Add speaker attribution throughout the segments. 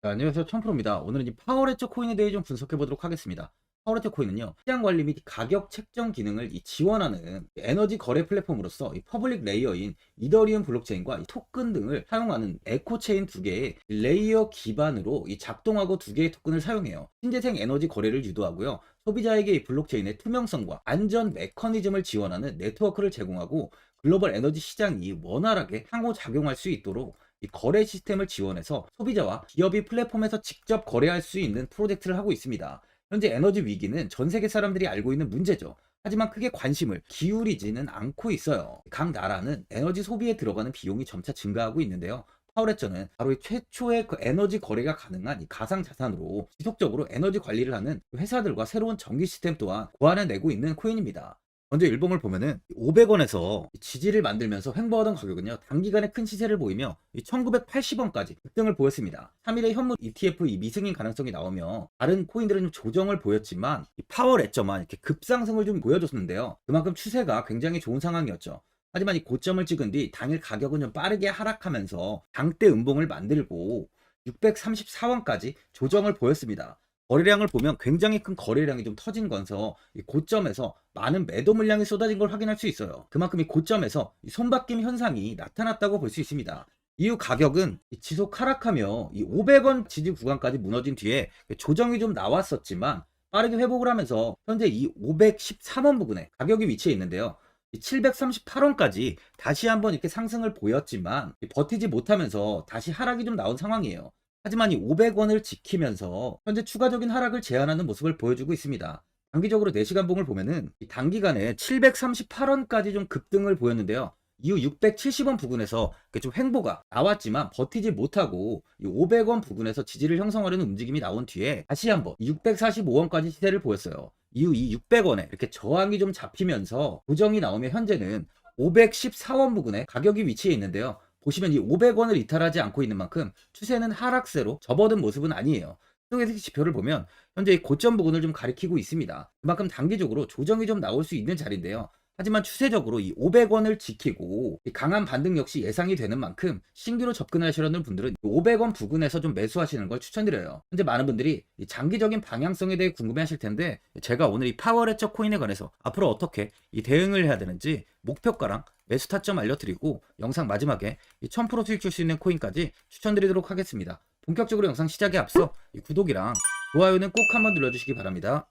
Speaker 1: 자, 안녕하세요. 청프로입니다. 오늘은 이 파워레처 코인에 대해 좀 분석해 보도록 하겠습니다. 파워레처 코인은요, 시장 관리 및 가격 책정 기능을 지원하는 에너지 거래 플랫폼으로서 이 퍼블릭 레이어인 이더리움 블록체인과 이 토큰 등을 사용하는 에코체인 두 개의 레이어 기반으로 작동하고 두 개의 토큰을 사용해요. 신재생 에너지 거래를 유도하고요. 소비자에게 이 블록체인의 투명성과 안전 메커니즘을 지원하는 네트워크를 제공하고 글로벌 에너지 시장이 원활하게 상호작용할 수 있도록 이 거래 시스템을 지원해서 소비자와 기업이 플랫폼에서 직접 거래할 수 있는 프로젝트를 하고 있습니다. 현재 에너지 위기는 전 세계 사람들이 알고 있는 문제죠. 하지만 크게 관심을 기울이지는 않고 있어요. 각 나라는 에너지 소비에 들어가는 비용이 점차 증가하고 있는데요. 파워레처는 바로 이 최초의 그 에너지 거래가 가능한 이 가상 자산으로 지속적으로 에너지 관리를 하는 회사들과 새로운 전기 시스템 또한 고안해내고 있는 코인입니다. 먼저 일봉을 보면은 500원에서 지지를 만들면서 횡보하던 가격은요, 단기간에 큰 시세를 보이며 1980원까지 급등을 보였습니다. 3일의 현물 ETF 미승인 가능성이 나오며 다른 코인들은 좀 조정을 보였지만 이 파워레저만 이렇게 급상승을 좀 보여줬는데요. 그만큼 추세가 굉장히 좋은 상황이었죠. 하지만 이 고점을 찍은 뒤 당일 가격은 좀 빠르게 하락하면서 장대 음봉을 만들고 634원까지 조정을 보였습니다. 거래량을 보면 굉장히 큰 거래량이 좀 터진 건서 이 고점에서 많은 매도 물량이 쏟아진 걸 확인할 수 있어요. 그만큼 이 고점에서 이 손바뀜 현상이 나타났다고 볼 수 있습니다. 이후 가격은 지속 하락하며 이 500원 지지 구간까지 무너진 뒤에 조정이 좀 나왔었지만 빠르게 회복을 하면서 현재 이 513원 부근에 가격이 위치해 있는데요. 738원까지 다시 한번 이렇게 상승을 보였지만 버티지 못하면서 다시 하락이 좀 나온 상황이에요. 하지만 이 500원을 지키면서 현재 추가적인 하락을 제한하는 모습을 보여주고 있습니다. 단기적으로 4시간 봉을 보면은 이 단기간에 738원까지 좀 급등을 보였는데요. 이후 670원 부근에서 좀 횡보가 나왔지만 버티지 못하고 이 500원 부근에서 지지를 형성하려는 움직임이 나온 뒤에 다시 한번 645원까지 시세를 보였어요. 이후 이 600원에 이렇게 저항이 좀 잡히면서 고정이 나오며 현재는 514원 부근에 가격이 위치해 있는데요. 보시면 이 500원을 이탈하지 않고 있는 만큼 추세는 하락세로 접어든 모습은 아니에요. 수익 지표를 보면 현재 이 고점 부근을 좀 가리키고 있습니다. 그만큼 단기적으로 조정이 좀 나올 수 있는 자리인데요. 하지만 추세적으로 이 500원을 지키고 강한 반등 역시 예상이 되는 만큼 신규로 접근하시려는 분들은 500원 부근에서 좀 매수하시는 걸 추천드려요. 현재 많은 분들이 이 장기적인 방향성에 대해 궁금해하실 텐데, 제가 오늘 이 파워레처 코인에 관해서 앞으로 어떻게 이 대응을 해야 되는지 목표가랑 매수 타점 알려드리고 영상 마지막에 이 1000% 수익 줄 수 있는 코인까지 추천드리도록 하겠습니다. 본격적으로 영상 시작에 앞서 이 구독이랑 좋아요는 꼭 한번 눌러주시기 바랍니다.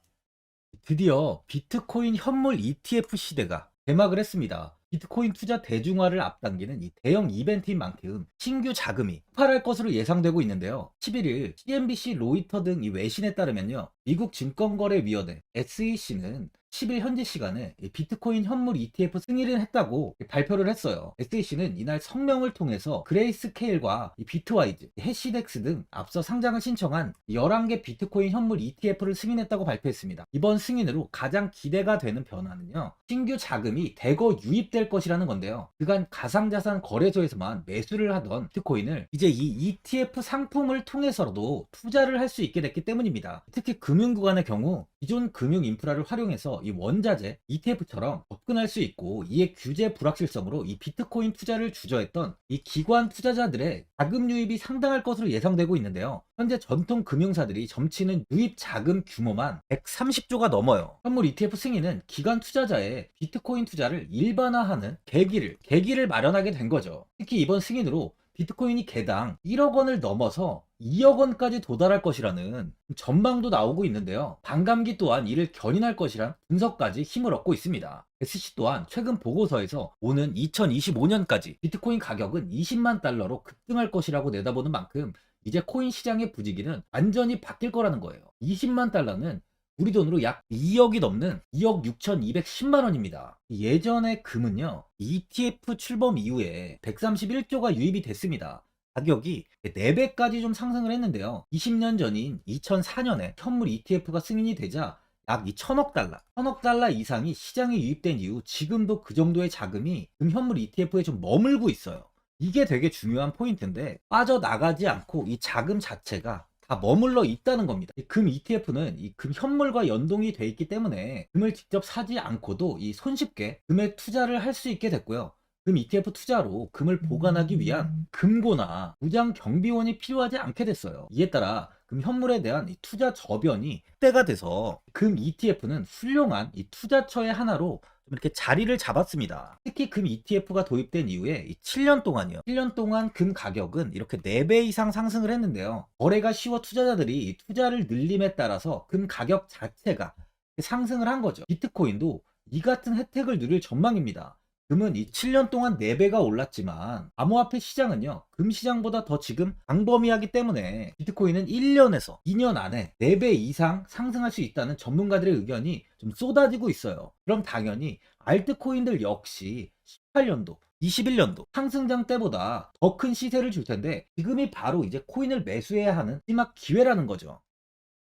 Speaker 1: 드디어 비트코인 현물 ETF 시대가 개막을 했습니다. 비트코인 투자 대중화를 앞당기는 이 대형 이벤트인 만큼 신규 자금이 폭발할 것으로 예상되고 있는데요. 11일 CNBC, 로이터 등 이 외신에 따르면요, 미국 증권거래위원회 SEC는 10일 현지 시간에 비트코인 현물 ETF 승인을 했다고 발표를 했어요. SEC는 이날 성명을 통해서 그레이스케일과 비트와이즈, 해시덱스 등 앞서 상장을 신청한 11개 비트코인 현물 ETF를 승인했다고 발표했습니다. 이번 승인으로 가장 기대가 되는 변화는요, 신규 자금이 대거 유입될 것이라는 건데요. 그간 가상자산 거래소에서만 매수를 하던 비트코인을 이제 이 ETF 상품을 통해서도 투자를 할 수 있게 됐기 때문입니다. 특히 금융구간의 경우 기존 금융 인프라를 활용해서 이 원자재 ETF처럼 접근할 수 있고, 이에 규제 불확실성으로 이 비트코인 투자를 주저했던 이 기관 투자자들의 자금 유입이 상당할 것으로 예상되고 있는데요. 현재 전통 금융사들이 점치는 유입 자금 규모만 130조가 넘어요. 현물 ETF 승인은 기관 투자자의 비트코인 투자를 일반화하는 계기를 마련하게 된 거죠. 특히 이번 승인으로 비트코인이 개당 1억 원을 넘어서 2억 원까지 도달할 것이라는 전망도 나오고 있는데요. 반감기 또한 이를 견인할 것이란 분석까지 힘을 얻고 있습니다. SC 또한 최근 보고서에서 오는 2025년까지 비트코인 가격은 20만 달러로 급등할 것이라고 내다보는 만큼 이제 코인 시장의 부지기는 완전히 바뀔 거라는 거예요. 20만 달러는 우리 돈으로 약 2억이 넘는 2억 6,210만 원입니다. 예전에 금은요, ETF 출범 이후에 131조가 유입이 됐습니다. 가격이 4배까지 좀 상승을 했는데요. 20년 전인 2004년에 현물 ETF가 승인이 되자 약 1000억 달러 이상이 시장에 유입된 이후 지금도 그 정도의 자금이 현물 ETF에 좀 머물고 있어요. 이게 되게 중요한 포인트인데, 빠져나가지 않고 이 자금 자체가 다 머물러 있다는 겁니다. 이 금 ETF는 이 금 현물과 연동이 돼 있기 때문에 금을 직접 사지 않고도 이 손쉽게 금에 투자를 할 수 있게 됐고요. 금 ETF 투자로 금을 보관하기 위한 금고나 무장 경비원이 필요하지 않게 됐어요. 이에 따라 금 현물에 대한 이 투자 저변이 확대가 돼서 금 ETF는 훌륭한 이 투자처의 하나로 좀 이렇게 자리를 잡았습니다. 특히 금 ETF가 도입된 이후에 이 7년 동안이요. 7년 동안 금 가격은 이렇게 4배 이상 상승을 했는데요. 거래가 쉬워 투자자들이 이 투자를 늘림에 따라서 금 가격 자체가 상승을 한 거죠. 비트코인도 이 같은 혜택을 누릴 전망입니다. 금은 이 7년 동안 4배가 올랐지만 암호화폐 시장은요, 금 시장보다 더 지금 광범위하기 때문에 비트코인은 1년에서 2년 안에 4배 이상 상승할 수 있다는 전문가들의 의견이 좀 쏟아지고 있어요. 그럼 당연히 알트코인들 역시 18년도 21년도 상승장 때보다 더 큰 시세를 줄 텐데, 지금이 바로 이제 코인을 매수해야 하는 마지막 기회라는 거죠.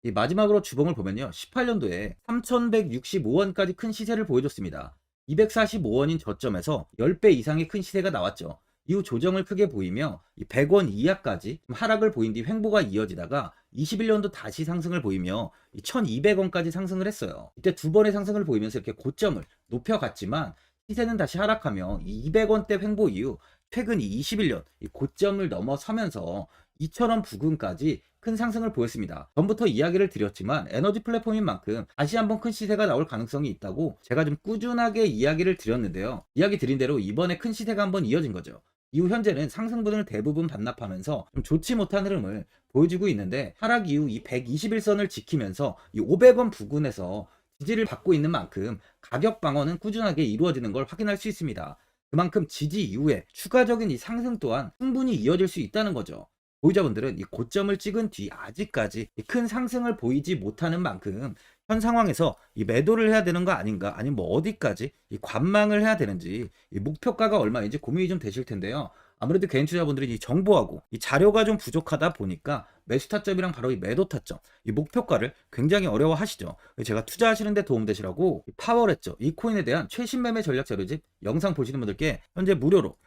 Speaker 1: 이 마지막으로 주봉을 보면요, 18년도에 3,165원까지 큰 시세를 보여줬습니다. 245원인 저점에서 10배 이상의 큰 시세가 나왔죠. 이후 조정을 크게 보이며 100원 이하까지 하락을 보인 뒤 횡보가 이어지다가 21년도 다시 상승을 보이며 1200원까지 상승을 했어요. 이때 두 번의 상승을 보이면서 이렇게 고점을 높여갔지만 시세는 다시 하락하며 200원대 횡보 이후 최근 21년 고점을 넘어서면서 2,000원 부근까지 큰 상승을 보였습니다. 전부터 이야기를 드렸지만 에너지 플랫폼인 만큼 다시 한번 큰 시세가 나올 가능성이 있다고 제가 좀 꾸준하게 이야기를 드렸는데요. 이야기 드린 대로 이번에 큰 시세가 한번 이어진 거죠. 이후 현재는 상승분을 대부분 반납하면서 좀 좋지 못한 흐름을 보여주고 있는데, 하락 이후 이 121선을 지키면서 이 500원 부근에서 지지를 받고 있는 만큼 가격 방어는 꾸준하게 이루어지는 걸 확인할 수 있습니다. 그만큼 지지 이후에 추가적인 이 상승 또한 충분히 이어질 수 있다는 거죠. 보유자분들은 이 고점을 찍은 뒤 아직까지 큰 상승을 보이지 못하는 만큼 현 상황에서 이 매도를 해야 되는 거 아닌가, 아니면 뭐 어디까지 이 관망을 해야 되는지, 이 목표가가 얼마인지 고민이 좀 되실 텐데요. 아무래도 개인 투자분들이 이 정보하고 이 자료가 좀 부족하다 보니까 매수 타점이랑 바로 이 매도 타점, 이 목표가를 굉장히 어려워하시죠. 제가 투자하시는데 도움되시라고 파월했죠. 이 코인에 대한 최신 매매 전략 자료집 영상 보시는 분들께 현재 무료로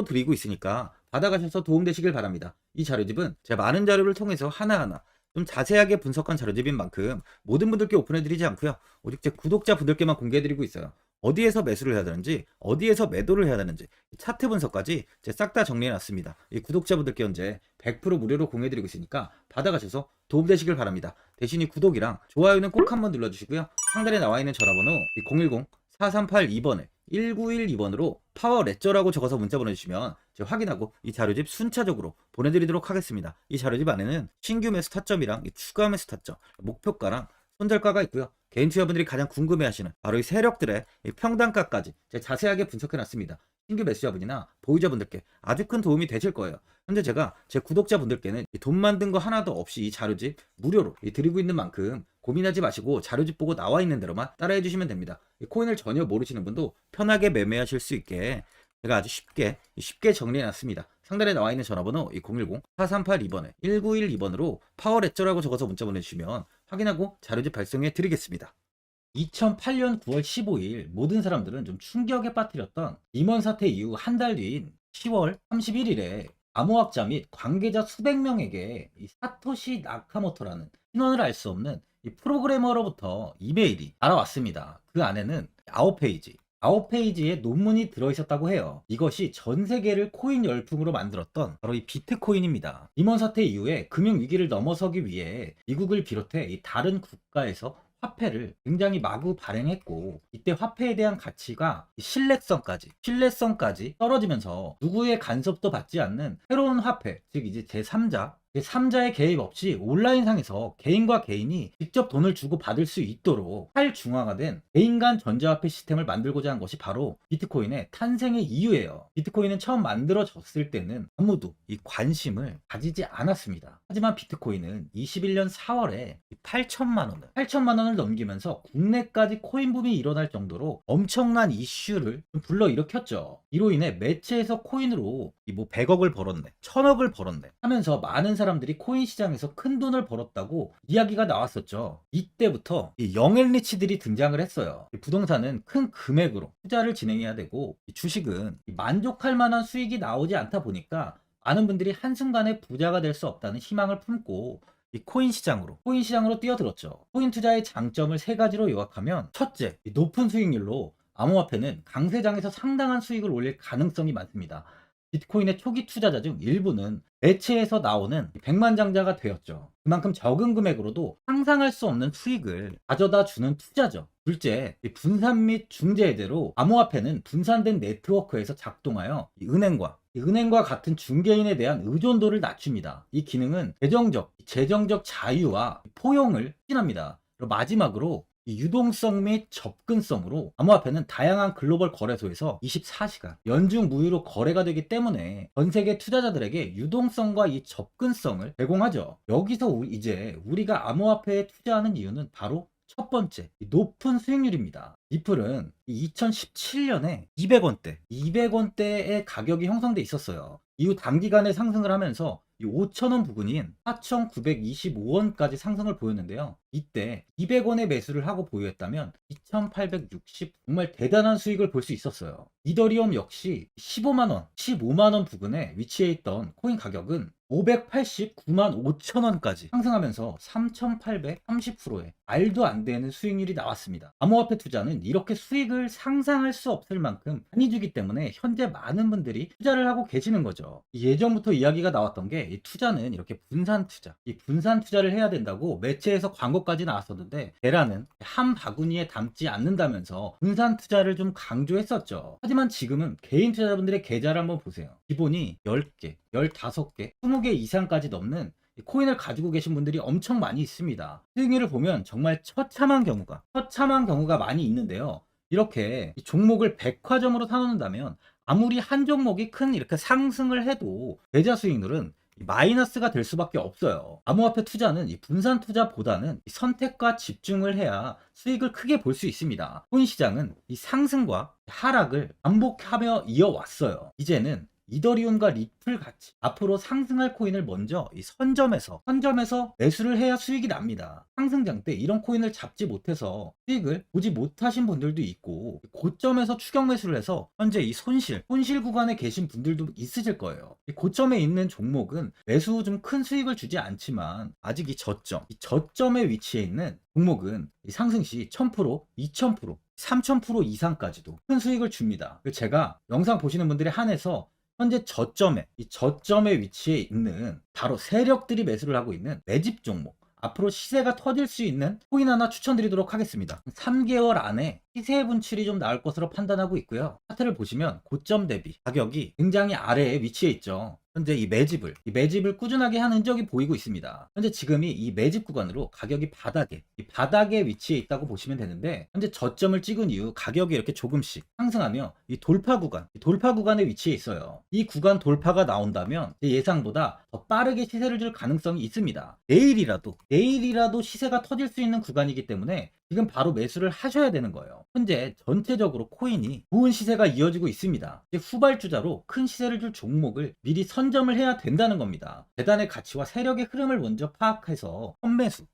Speaker 1: 드리고 있으니까 받아가셔서 도움되시길 바랍니다. 이 자료집은 제가 많은 자료를 통해서 하나하나 좀 자세하게 분석한 자료집인 만큼 모든 분들께 오픈해드리지 않고요, 오직 제 구독자분들께만 공개해드리고 있어요. 어디에서 매수를 해야 되는지, 어디에서 매도를 해야 되는지, 차트 분석까지 싹 다 정리해놨습니다. 이 구독자분들께 현재 100% 무료로 공유해드리고 있으니까 받아가셔서 도움되시길 바랍니다. 대신 이 구독이랑 좋아요는 꼭 한번 눌러주시고요. 상단에 나와있는 전화번호 010-4382번에 1912번으로 파워 레저라고 적어서 문자 보내주시면 제가 확인하고 이 자료집 순차적으로 보내드리도록 하겠습니다. 이 자료집 안에는 신규 매수 타점이랑 이 추가 매수 타점, 목표가랑 손절가가 있고요. 개인 투자분들이 가장 궁금해하시는 바로 이 세력들의 이 평단가까지 제가 자세하게 분석해놨습니다. 신규 매수자분이나 보유자분들께 아주 큰 도움이 되실 거예요. 현재 제가 제 구독자분들께는 돈 만든 거 하나도 없이 이 자료집 무료로 드리고 있는 만큼 고민하지 마시고 자료집 보고 나와 있는 대로만 따라해 주시면 됩니다. 이 코인을 전혀 모르시는 분도 편하게 매매하실 수 있게 제가 아주 쉽게 정리해 놨습니다. 상단에 나와 있는 전화번호 010-4382번에 1912번으로 파워레저라고 적어서 문자 보내주시면 확인하고 자료집 발송해 드리겠습니다. 2008년 9월 15일 모든 사람들은 좀 충격에 빠뜨렸던 리먼 사태 이후 한 달 뒤인 10월 31일에 암호학자 및 관계자 수백 명에게 이 사토시 나카모토라는 신원을 알 수 없는 이 프로그래머로부터 이메일이 날아왔습니다. 그 안에는 9페이지의 논문이 들어있었다고 해요. 이것이 전 세계를 코인 열풍으로 만들었던 바로 이 비트코인입니다. 리먼 사태 이후에 금융위기를 넘어서기 위해 미국을 비롯해 이 다른 국가에서 화폐를 굉장히 마구 발행했고, 이때 화폐에 대한 가치가 신뢰성까지 떨어지면서 누구의 간섭도 받지 않는 새로운 화폐, 즉 이제 제3자의 개입 없이 온라인상에서 개인과 개인이 직접 돈을 주고 받을 수 있도록 탈중앙화된 개인 간 전자화폐 시스템을 만들고자 한 것이 바로 비트코인의 탄생의 이유예요. 비트코인은 처음 만들어졌을 때는 아무도 이 관심을 가지지 않았습니다. 하지만 비트코인은 21년 4월에 8천만 원을 넘기면서 국내까지 코인 붐이 일어날 정도로 엄청난 이슈를 불러일으켰죠. 이로 인해 매체에서 코인으로 100억을 벌었네, 1000억을 벌었네 하면서 많은 사람들이 코인 시장에서 큰 돈을 벌었다고 이야기가 나왔었죠. 이때부터 이 영앤리치들이 등장을 했어요. 부동산은 큰 금액으로 투자를 진행해야 되고, 주식은 만족할 만한 수익이 나오지 않다 보니까 많은 분들이 한순간에 부자가 될 수 없다는 희망을 품고 이 코인 시장으로 뛰어들었죠. 코인 투자의 장점을 세 가지로 요약하면, 첫째, 높은 수익률로 암호화폐는 강세장에서 상당한 수익을 올릴 가능성이 많습니다. 비트코인의 초기 투자자 중 일부는 매체에서 나오는 백만장자가 되었죠. 그만큼 적은 금액으로도 상상할 수 없는 수익을 가져다 주는 투자죠. 둘째, 분산 및 중재제로 암호화폐는 분산된 네트워크에서 작동하여 은행과 같은 중개인에 대한 의존도를 낮춥니다. 이 기능은 재정적 자유와 포용을 추진합니다. 그리고 마지막으로 이 유동성 및 접근성으로 암호화폐는 다양한 글로벌 거래소에서 24시간 연중 무휴로 거래가 되기 때문에 전 세계 투자자들에게 유동성과 이 접근성을 제공하죠. 여기서 이제 우리가 암호화폐에 투자하는 이유는 바로 첫 번째, 높은 수익률입니다. 리플은 2017년에 200원대의 가격이 형성돼 있었어요. 이후 단기간에 상승을 하면서 5,000원 부근인 4,925원까지 상승을 보였는데요. 이때 200원의 매수를 하고 보유했다면 2,860 정말 대단한 수익을 볼 수 있었어요. 이더리움 역시 15만원 부근에 위치해 있던 코인 가격은 589만 5천원까지 상승하면서 3,830%의 말도 안 되는 수익률이 나왔습니다. 암호화폐 투자는 이렇게 수익을 상상할 수 없을 만큼 많이 주기 때문에 현재 많은 분들이 투자를 하고 계시는 거죠. 예전부터 이야기가 나왔던 게 이 투자는 이렇게 이 분산 투자를 해야 된다고 매체에서 광고까지 나왔었는데 테라는 한 바구니에 담지 않는다면서 분산 투자를 좀 강조했었죠. 하지만 지금은 개인 투자자분들의 계좌를 한번 보세요. 기본이 10개, 15개, 20개 이상까지 넘는 코인을 가지고 계신 분들이 엄청 많이 있습니다. 수익률을 보면 정말 처참한 경우가 많이 있는데요. 이렇게 종목을 백화점으로 사놓는다면 아무리 한 종목이 큰 이렇게 상승을 해도 계좌 수익률은 마이너스가 될 수밖에 없어요. 암호화폐 투자는 이 분산 투자보다는 이 선택과 집중을 해야 수익을 크게 볼 수 있습니다. 코인 시장은 이 상승과 하락을 반복하며 이어왔어요. 이제는 이더리움과 리플 같이 앞으로 상승할 코인을 먼저 이 선점에서 매수를 해야 수익이 납니다. 상승장 때 이런 코인을 잡지 못해서 수익을 보지 못하신 분들도 있고, 고점에서 추격 매수를 해서 현재 이 손실 구간에 계신 분들도 있으실 거예요. 이 고점에 있는 종목은 매수 후 좀 큰 수익을 주지 않지만 아직 이 저점에 위치해 있는 종목은 이 상승 시 1000%, 2000%, 3000% 이상까지도 큰 수익을 줍니다. 제가 영상 보시는 분들에 한해서 현재 저점에 위치해 있는 바로 세력들이 매수를 하고 있는 매집 종목, 앞으로 시세가 터질 수 있는 코인 하나 추천드리도록 하겠습니다. 3개월 안에 시세 분출이 좀 나올 것으로 판단하고 있고요. 차트를 보시면 고점 대비 가격이 굉장히 아래에 위치해 있죠. 현재 이 매집을 꾸준하게 한 흔적이 보이고 있습니다. 현재 지금이 이 매집 구간으로 가격이 바닥에 위치해 있다고 보시면 되는데, 현재 저점을 찍은 이후 가격이 이렇게 조금씩 상승하며 이 돌파 구간에 위치해 있어요. 이 구간 돌파가 나온다면 제 예상보다 더 빠르게 시세를 줄 가능성이 있습니다. 내일이라도 시세가 터질 수 있는 구간이기 때문에 지금 바로 매수를 하셔야 되는 거예요. 현재 전체적으로 코인이 좋은 시세가 이어지고 있습니다. 이제 후발주자로 큰 시세를 줄 종목을 미리 선점을 해야 된다는 겁니다. 재단의 가치와 세력의 흐름을 먼저 파악해서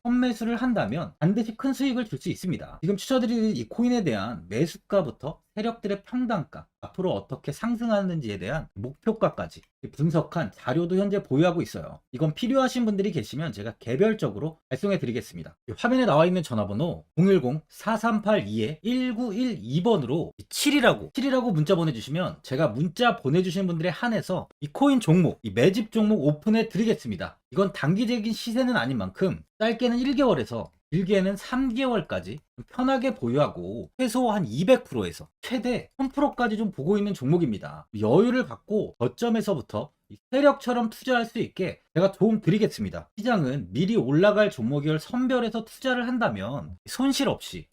Speaker 1: 선매수를 한다면 반드시 큰 수익을 줄 수 있습니다. 지금 추천드리는 이 코인에 대한 매수가부터 세력들의 평단가, 앞으로 어떻게 상승하는지에 대한 목표가까지 분석한 자료도 현재 보유하고 있어요. 이건 필요하신 분들이 계시면 제가 개별적으로 발송해 드리겠습니다. 화면에 나와 있는 전화번호 010-4382-1912번으로 7이라고 문자 보내주시면 제가 문자 보내주신 분들에 한해서 이 코인 종목, 이 매집 종목 오픈해 드리겠습니다. 이건 단기적인 시세는 아닌 만큼 짧게는 1개월에서 길게는 3개월까지 편하게 보유하고 최소 한 200%에서 최대 1000%까지 좀 보고 있는 종목입니다. 여유를 갖고 저점에서부터 세력처럼 투자할 수 있게 제가 도움 드리겠습니다. 시장은 미리 올라갈 종목을 선별해서 투자를 한다면 손실 없이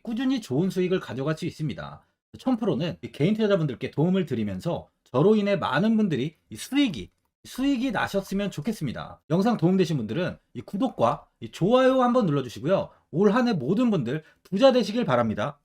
Speaker 1: 꾸준히 좋은 수익을 가져갈 수 있습니다. 1000%는 개인 투자자분들께 도움을 드리면서 저로 인해 많은 분들이 수익이 나셨으면 좋겠습니다. 영상 도움되신 분들은 이 구독과 이 좋아요 한번 눌러주시고요. 올 한 해 모든 분들 부자 되시길 바랍니다.